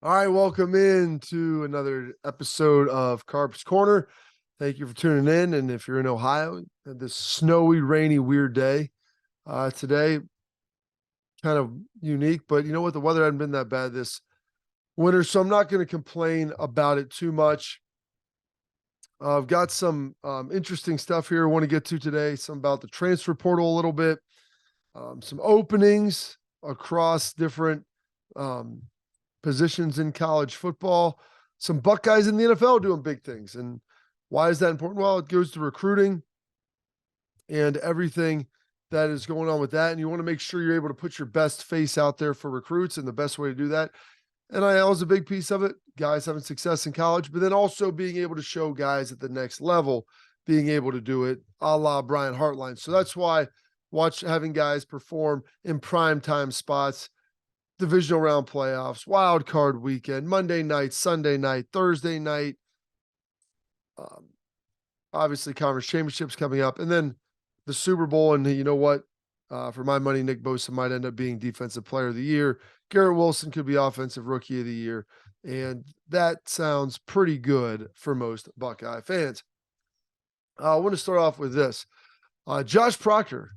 All right, welcome in to another episode of Carps Corner. Thank you for tuning in. And if you're in Ohio, this snowy, rainy, weird day today, kind of unique. But you know what? The weather hasn't been that bad this winter, so I'm not going to complain about it too much. I've got some interesting stuff here I want to get to today. Some about the transfer portal a little bit, some openings across different um, positions in college football, some Buckeyes in the NFL doing big things. And why is that important? Well, it goes to recruiting and everything that is going on with that. And you want to make sure you're able to put your best face out there for recruits. And the best way to do that, NIL is a big piece of it, guys having success in college, but then also being able to show guys at the next level being able to do it, a la Brian Hartline. So that's why having guys perform in prime time spots, divisional round playoffs, wild card weekend, Monday night, Sunday night, Thursday night. Um, Obviously, conference championships coming up, and then the Super Bowl. And you know what? For my money, Nick Bosa might end up being Defensive Player of the Year. Garrett Wilson could be Offensive Rookie of the Year, and that sounds pretty good for most Buckeye fans. I want to start off with this: Josh Proctor,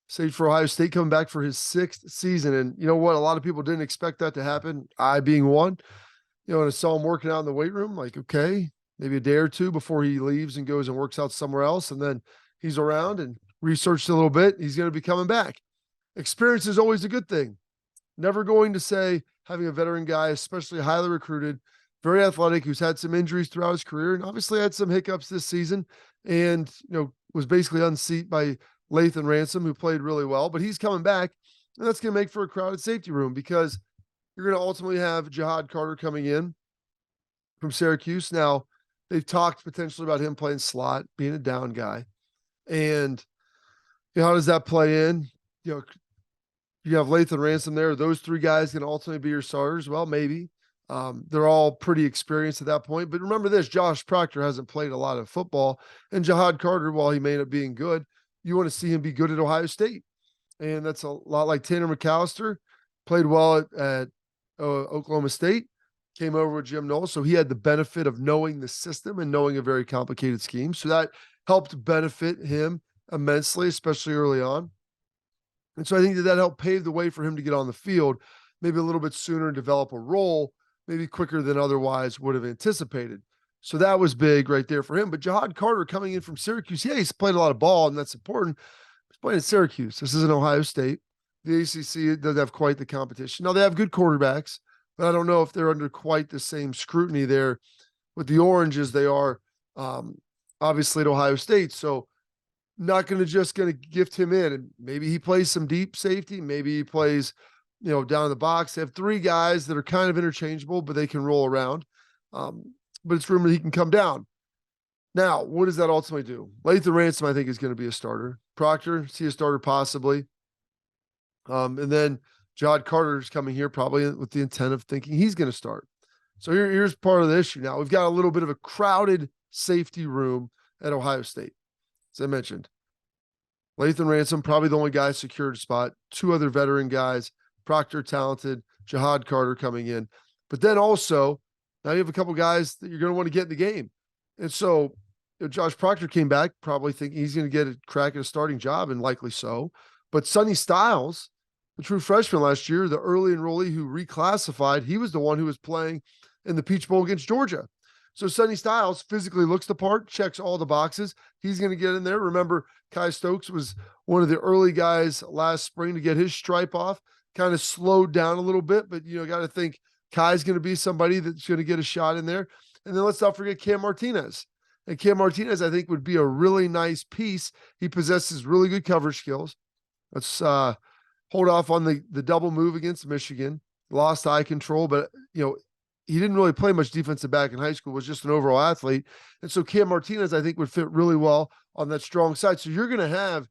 safety for Ohio State, coming back for his sixth season. And you know what? A lot of people didn't expect that to happen, I being one. And I saw him working out in the weight room, like, okay, maybe a day or two before he leaves and goes and works out somewhere else. And then he's around and researched a little bit. He's going to be coming back. Experience is always a good thing. Never going to say having a veteran guy, especially highly recruited, very athletic, who's had some injuries throughout his career and obviously had some hiccups this season and, was basically unseated by Lathan Ransom, who played really well, but he's coming back, and that's going to make for a crowded safety room because you're going to ultimately have Jihad Carter coming in from Syracuse. Now, they've talked potentially about him playing slot, being a down guy. And how does that play in? You have Lathan Ransom there. Are those three guys going to ultimately be your starters? Well, maybe. They're all pretty experienced at that point. But remember this, Josh Proctor hasn't played a lot of football. And Jihad Carter, while he may end up being good, you want to see him be good at Ohio State. And that's a lot like Tanner McAllister, played well at Oklahoma State, came over with Jim Knowles. So he had the benefit of knowing the system and knowing a very complicated scheme. So that helped benefit him immensely, especially early on. And so I think that helped pave the way for him to get on the field maybe a little bit sooner and develop a role, maybe quicker than otherwise would have anticipated. So that was big right there for him. But Jihad Carter coming in from Syracuse, yeah, he's played a lot of ball, and that's important. He's playing at Syracuse. This isn't Ohio State. The ACC doesn't have quite the competition. Now, they have good quarterbacks, but I don't know if they're under quite the same scrutiny there with the Orange as they are, obviously, at Ohio State. So not going to gift him in. And maybe he plays some deep safety. Maybe he plays, down in the box. They have three guys that are kind of interchangeable, but they can roll around. But it's rumored he can come down. Now, what does that ultimately do? Lathan Ransom, I think, is going to be a starter. Proctor, see a starter possibly. And then Jihad Carter is coming here probably with the intent of thinking he's going to start. So here's part of the issue now. We've got a little bit of a crowded safety room at Ohio State. As I mentioned, Lathan Ransom, probably the only guy secured a spot. Two other veteran guys, Proctor talented, Jihad Carter coming in. But then also, now you have a couple guys that you're going to want to get in the game. And so Josh Proctor came back probably thinking he's going to get a crack at a starting job, and likely so. But Sonny Styles, the true freshman last year, the early enrollee who reclassified, he was the one who was playing in the Peach Bowl against Georgia. So Sonny Styles physically looks the part, checks all the boxes. He's going to get in there. Remember, Kai Stokes was one of the early guys last spring to get his stripe off, kind of slowed down a little bit, but got to think Kai's going to be somebody that's going to get a shot in there. And then let's not forget Cam Martinez. And Cam Martinez, I think, would be a really nice piece. He possesses really good coverage skills. Let's hold off on the double move against Michigan. Lost eye control, but he didn't really play much defensive back in high school, was just an overall athlete. And so Cam Martinez, I think, would fit really well on that strong side. So you're going to have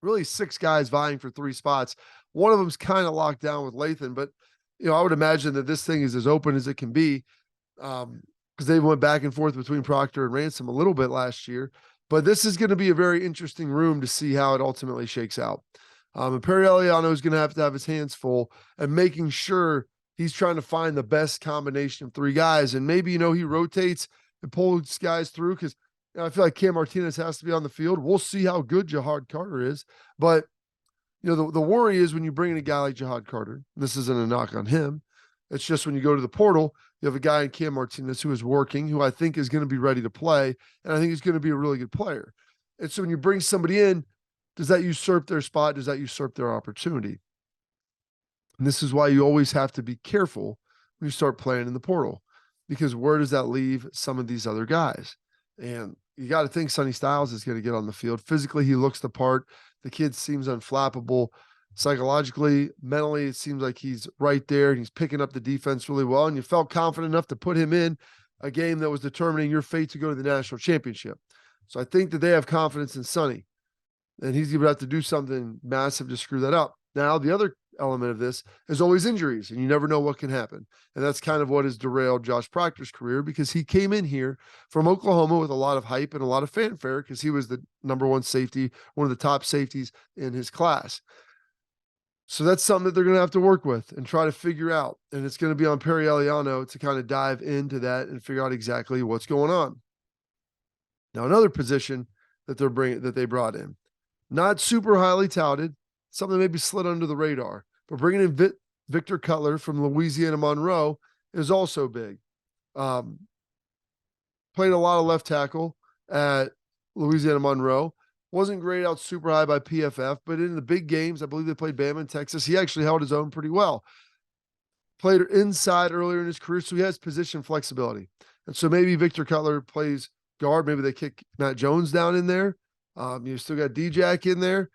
really six guys vying for three spots. One of them's kind of locked down with Lathan, but I would imagine that this thing is as open as it can be, because they went back and forth between Proctor and Ransom a little bit last year. But this is going to be a very interesting room to see how it ultimately shakes out. And Perry Eliano is going to have his hands full and making sure he's trying to find the best combination of three guys. And maybe, he rotates and pulls guys through because I feel like Cam Martinez has to be on the field. We'll see how good Jahad Carter is. But, the worry is when you bring in a guy like Jahad Carter, this isn't a knock on him. It's just when you go to the portal, you have a guy in Cam Martinez who is working, who I think is going to be ready to play. And I think he's going to be a really good player. And so when you bring somebody in, does that usurp their spot? Does that usurp their opportunity? And this is why you always have to be careful when you start playing in the portal, because where does that leave some of these other guys? And you got to think Sonny Styles is going to get on the field. Physically, he looks the part. The kid seems unflappable. Psychologically, mentally, it seems like he's right there and he's picking up the defense really well. And you felt confident enough to put him in a game that was determining your fate to go to the national championship. So I think that they have confidence in Sonny, and he's going to have to do something massive to screw that up. Now, the other element of this is always injuries, and you never know what can happen. And that's kind of what has derailed Josh Proctor's career, because he came in here from Oklahoma with a lot of hype and a lot of fanfare because he was the number one safety, one of the top safeties in his class. So that's something that they're going to have to work with and try to figure out. And it's going to be on Perry Eliano to kind of dive into that and figure out exactly what's going on. Now, another position that they brought in, not super highly touted, something maybe slid under the radar, but bringing in Victor Cutler from Louisiana Monroe is also big. Played a lot of left tackle at Louisiana Monroe. Wasn't graded out super high by PFF, but in the big games, I believe they played Bama and Texas, he actually held his own pretty well. Played inside earlier in his career, so he has position flexibility. And so maybe Victor Cutler plays guard. Maybe they kick Matt Jones down in there. You still got D-Jack in there.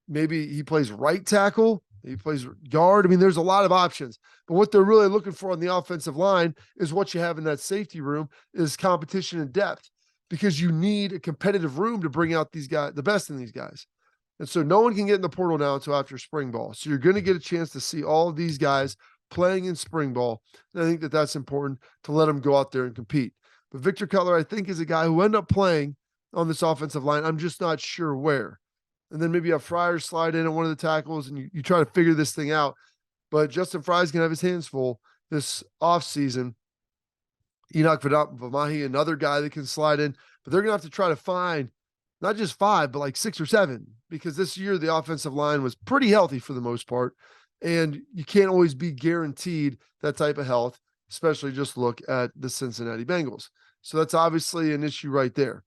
Maybe he plays right tackle. He plays guard. I mean, there's a lot of options. But what they're really looking for on the offensive line is what you have in that safety room is competition and depth, because you need a competitive room to bring out these guys, the best in these guys. And so no one can get in the portal now until after spring ball. So you're going to get a chance to see all of these guys playing in spring ball. And I think that that's important to let them go out there and compete. But Victor Cutler, I think, is a guy who ended up playing on this offensive line. I'm just not sure where. And then maybe have Fryer slide in at one of the tackles, and you try to figure this thing out. But Justin Fry's going to have his hands full this offseason. Enoch Vamahi, another guy that can slide in. But they're going to have to try to find not just 5, but like 6 or 7, because this year the offensive line was pretty healthy for the most part. And you can't always be guaranteed that type of health, especially just look at the Cincinnati Bengals. So that's obviously an issue right there.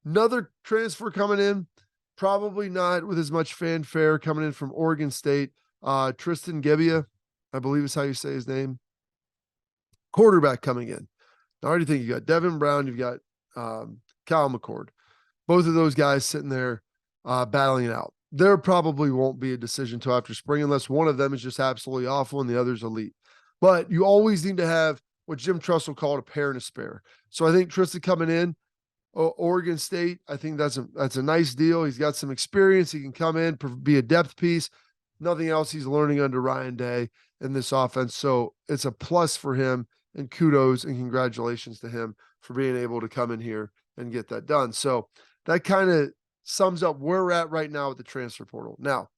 Another transfer coming in, probably not with as much fanfare, coming in from Oregon State. Tristan Gebbia, I believe is how you say his name. Quarterback coming in. I already think you got Devin Brown, you've got Kyle McCord. Both of those guys sitting there battling it out. There probably won't be a decision until after spring unless one of them is just absolutely awful and the other's elite. But you always need to have what Jim Trussell called a pair and a spare. So I think Tristan coming in, Oregon State, I think that's a nice deal. He's got some experience. He can come in, be a depth piece. Nothing else he's learning under Ryan Day in this offense. So it's a plus for him, and kudos and congratulations to him for being able to come in here and get that done. So that kind of sums up where we're at right now with the transfer portal. Now,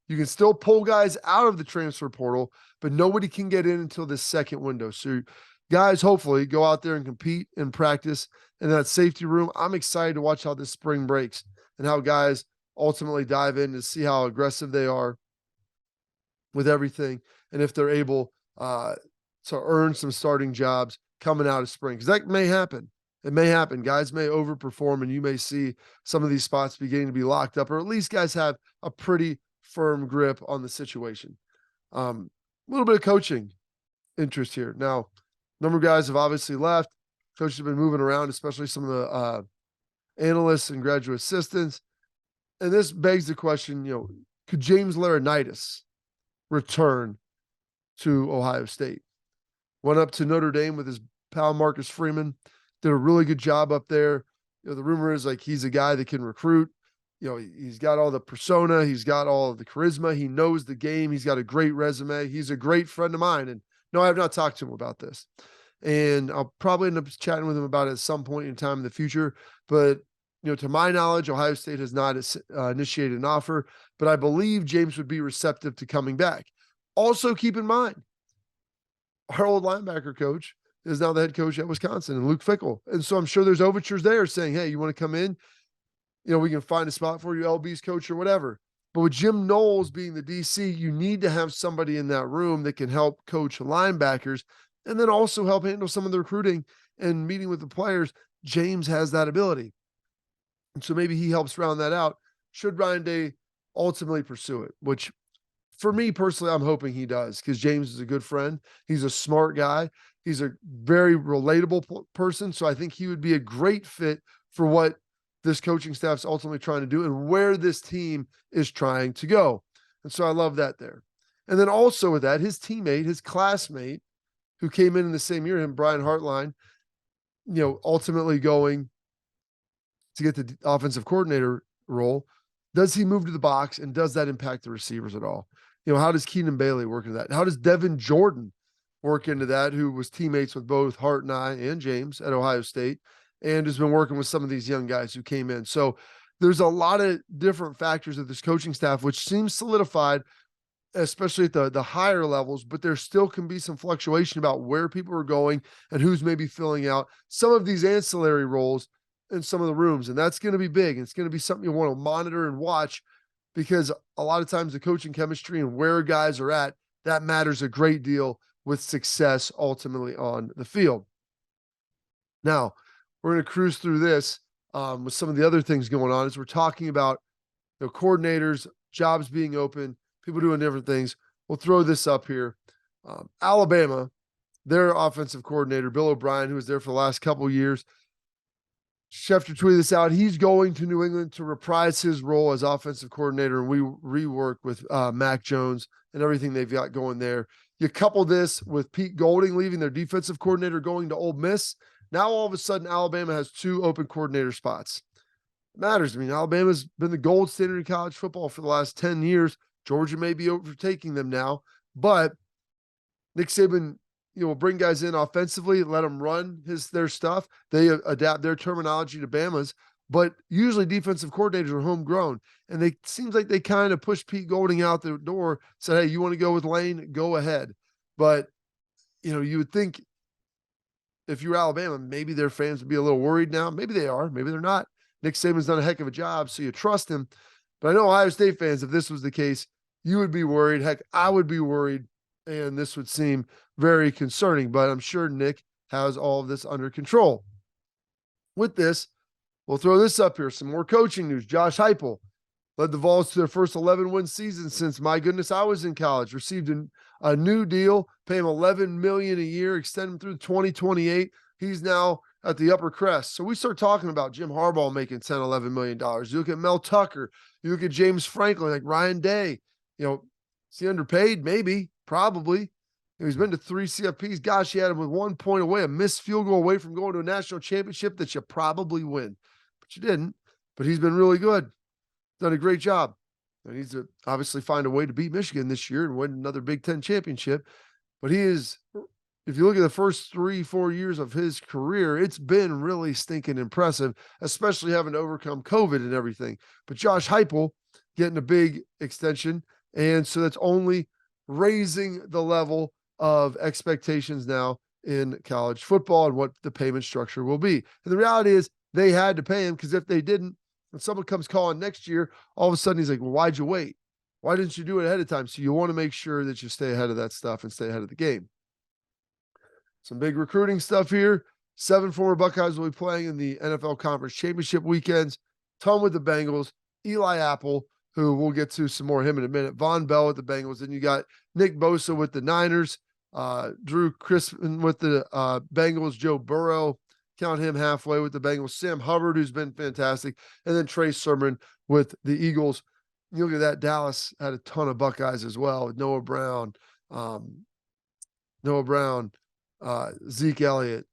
you can still pull guys out of the transfer portal, but nobody can get in until this second window. So guys, hopefully go out there and compete and practice in that safety room. I'm excited to watch how this spring breaks and how guys ultimately dive in to see how aggressive they are with everything, and if they're able to earn some starting jobs coming out of spring, because that may happen. It may happen. Guys may overperform, and you may see some of these spots beginning to be locked up, or at least guys have a pretty firm grip on the situation. A little bit of coaching interest here. Now, a number of guys have obviously left. Coaches have been moving around, especially some of the analysts and graduate assistants. And this begs the question, could James Laurinaitis return to Ohio State? Went up to Notre Dame with his pal Marcus Freeman, did a really good job up there. The rumor is like he's a guy that can recruit. He's got all the persona, he's got all of the charisma, he knows the game, he's got a great resume. He's a great friend of mine. And no, I have not talked to him about this. And I'll probably end up chatting with him about it at some point in time in the future. But, to my knowledge, Ohio State has not initiated an offer, but I believe James would be receptive to coming back. Also, keep in mind, our old linebacker coach is now the head coach at Wisconsin, and Luke Fickell. And so I'm sure there's overtures there saying, hey, you want to come in? We can find a spot for you, LB's coach or whatever. But with Jim Knowles being the DC, you need to have somebody in that room that can help coach linebackers and then also help handle some of the recruiting and meeting with the players. James has that ability. And so maybe he helps round that out. Should Ryan Day ultimately pursue it, which for me personally, I'm hoping he does, because James is a good friend. He's a smart guy. He's a very relatable person. So I think he would be a great fit for what this coaching staff's ultimately trying to do and where this team is trying to go. And so I love that there. And then also with that, his teammate, his classmate, who came in the same year, him, Brian Hartline, ultimately going to get the offensive coordinator role. Does he move to the box, and does that impact the receivers at all? How does Keenan Bailey work into that? How does Devin Jordan work into that, who was teammates with both Hart and I and James at Ohio State, and has been working with some of these young guys who came in. So there's a lot of different factors of this coaching staff, which seems solidified, especially at the higher levels, but there still can be some fluctuation about where people are going and who's maybe filling out some of these ancillary roles in some of the rooms. And that's going to be big. It's going to be something you want to monitor and watch, because a lot of times the coaching chemistry and where guys are at, that matters a great deal with success ultimately on the field. Now, we're going to cruise through this with some of the other things going on as we're talking about coordinators, jobs being open, people doing different things. We'll throw this up here. Alabama, their offensive coordinator, Bill O'Brien, who was there for the last couple of years, Schefter tweeted this out. He's going to New England to reprise his role as offensive coordinator, and we rework with Mac Jones and everything they've got going there. You couple this with Pete Golding leaving their defensive coordinator, going to Ole Miss. Now, all of a sudden, Alabama has 2 open coordinator spots. It matters. I mean, Alabama's been the gold standard in college football for the last 10 years. Georgia may be overtaking them now, but Nick Saban, will bring guys in offensively, let them run their stuff. They adapt their terminology to Bama's, but usually defensive coordinators are homegrown. And they seems like they kind of pushed Pete Golding out the door, said, hey, you want to go with Lane? Go ahead. But, you would think if you're Alabama, maybe their fans would be a little worried now. Maybe they are, maybe they're not. Nick Saban's done a heck of a job, so you trust him. But I know Ohio State fans, if this was the case, you would be worried. Heck, I would be worried. And this would seem very concerning, but I'm sure Nick has all of this under control. With this, we'll throw this up here. Some more coaching news. Josh Heupel led the Vols to their first 11-win season since, my goodness, I was in college. Received a new deal, pay him $11 million a year, extend him through 2028. He's now at the upper crest. So we start talking about Jim Harbaugh making $10, $11 million. You look at Mel Tucker. You look at James Franklin, like Ryan Day. Is he underpaid? Maybe. Probably. He's been to 3 CFPs. Gosh, he had him with 1 point away, a missed field goal away from going to a national championship that you probably win. But you didn't. But he's been really good. Done a great job. He needs to obviously find a way to beat Michigan this year and win another Big Ten championship. But he is, if you look at the first 3-4 years of his career, it's been really stinking impressive, especially having to overcome COVID and everything. But Josh Heupel getting a big extension. And so that's only raising the level of expectations now in college football and what the payment structure will be. And the reality is they had to pay him, because if they didn't, when someone comes calling next year, all of a sudden he's like, well, why'd you wait? Why didn't you do it ahead of time? So you want to make sure that you stay ahead of that stuff and stay ahead of the game. Some big recruiting stuff here. 7 former Buckeyes will be playing in the NFL Conference Championship weekends. Tom with the Bengals, Eli Apple, who we'll get to some more of him in a minute. Von Bell with the Bengals. Then you got Nick Bosa with the Niners, Drew Crispin with the Bengals, Joe Burrow, count him halfway with the Bengals, Sam Hubbard, who's been fantastic, and then Trey Sermon with the Eagles. You look at that, Dallas had a ton of Buckeyes as well, with Noah Brown, Zeke Elliott.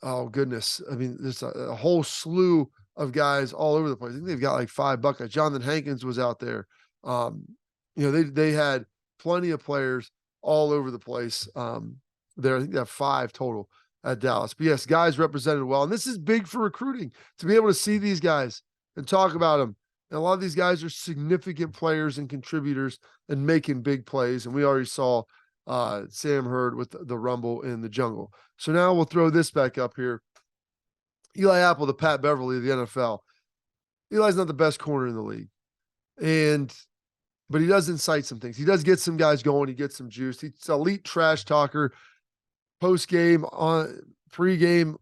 Oh, goodness. I mean, there's a whole slew of guys all over the place. I think they've got like 5 Buckeyes. Jonathan Hankins was out there. They had plenty of players all over the place there. I think they have 5 total at Dallas. But yes, guys represented well. And this is big for recruiting, to be able to see these guys and talk about them. And a lot of these guys are significant players and contributors and making big plays. And we already saw Sam Hurd with the rumble in the jungle. So now we'll throw this back up here. Eli Apple to Pat Beverly of the NFL. Eli's not the best corner in the league. But he does incite some things. He does get some guys going. He gets some juice. He's an elite trash talker, post-game, pre-game,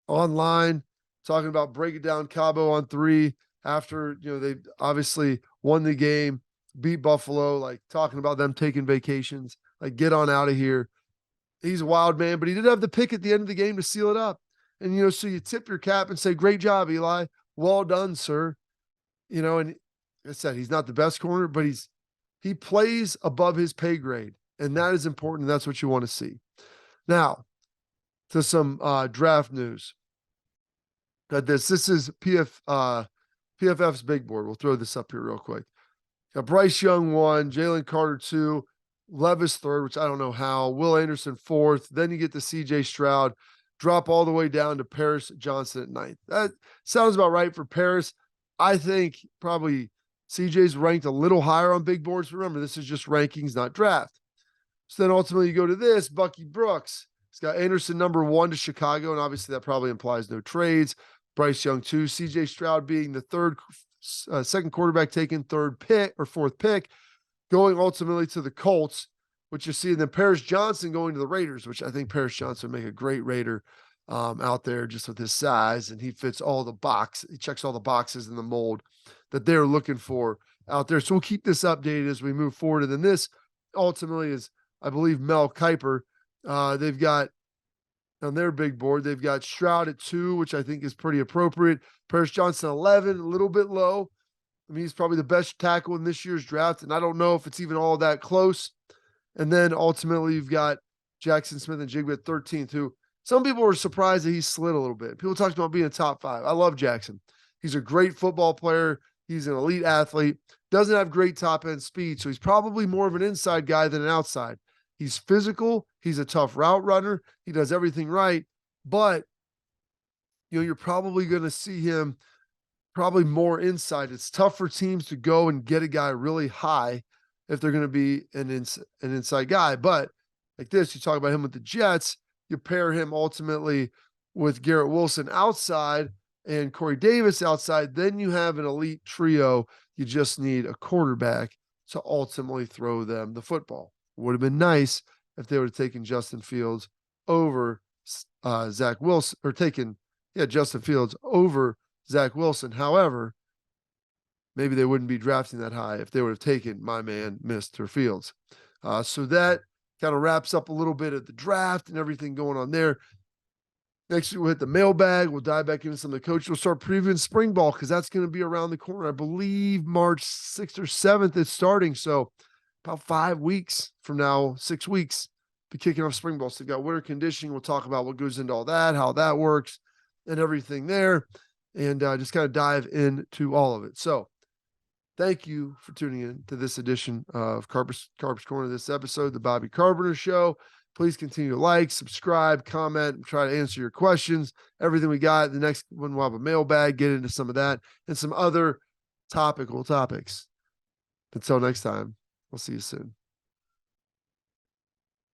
online, talking about breaking down Cabo on 3 after, they obviously won the game, beat Buffalo, like talking about them taking vacations, like get on out of here. He's a wild man, but he did have the pick at the end of the game to seal it up. And, so you tip your cap and say, great job, Eli. Well done, sir. And like I said, he's not the best corner, but he plays above his pay grade. And that is important. And that's what you want to see. Now, to some draft news. This is PFF's big board. We'll throw this up here real quick. Got Bryce Young 1, Jalen Carter 2, Levis 3rd, which I don't know how, Will Anderson 4th. Then you get the CJ Stroud, drop all the way down to Paris Johnson at 9th. That sounds about right for Paris. I think probably CJ's ranked a little higher on big boards. Remember, this is just rankings, not draft. So then ultimately you go to this, Bucky Brooks. He's got Anderson number 1 to Chicago, and obviously that probably implies no trades. Bryce Young 2, CJ Stroud being the second quarterback taken, 4th pick, going ultimately to the Colts, which you see. And then Paris Johnson going to the Raiders, which I think Paris Johnson would make a great Raider out there just with his size, and he fits all the boxes. He checks all the boxes in the mold that they're looking for out there. So we'll keep this updated as we move forward. And then this ultimately is, I believe, Mel Kiper. They've got on their big board, they've got Stroud at 2, which I think is pretty appropriate. Paris Johnson 11, a little bit low. I mean, he's probably the best tackle in this year's draft, and I don't know if it's even all that close. And then ultimately you've got Jackson Smith and Jigba at 13th, who some people were surprised that he slid a little bit. People talked about being a top 5. I love Jackson. He's a great football player. He's an elite athlete. Doesn't have great top-end speed, so he's probably more of an inside guy than an outside. He's physical. He's a tough route runner. He does everything right. But, you're probably going to see him probably more inside. It's tough for teams to go and get a guy really high if they're going to be an inside guy. But like this, you talk about him with the Jets, you pair him ultimately with Garrett Wilson outside and Corey Davis outside, then you have an elite trio. You just need a quarterback to ultimately throw them the football. Would have been nice if they would have taken Justin Fields over Zach Wilson, or Justin Fields over Zach Wilson. However, maybe they wouldn't be drafting that high if they would have taken my man, Mr. Fields. So that kind of wraps up a little bit of the draft and everything going on there. Next, we'll hit the mailbag. We'll dive back into some of the coaches. We'll start previewing spring ball because that's going to be around the corner. I believe March 6th or 7th is starting. So about 5 weeks from now, 6 weeks, be kicking off spring ball. So we've got winter conditioning. We'll talk about what goes into all that, how that works, and everything there, and just kind of dive into all of it. So thank you for tuning in to this edition of Carps Corner, this episode, The Bobby Carpenter Show. Please continue to like, subscribe, comment, and try to answer your questions. Everything we got. The next one, we'll have a mailbag, get into some of that, and some other topical topics. Until next time, we'll see you soon.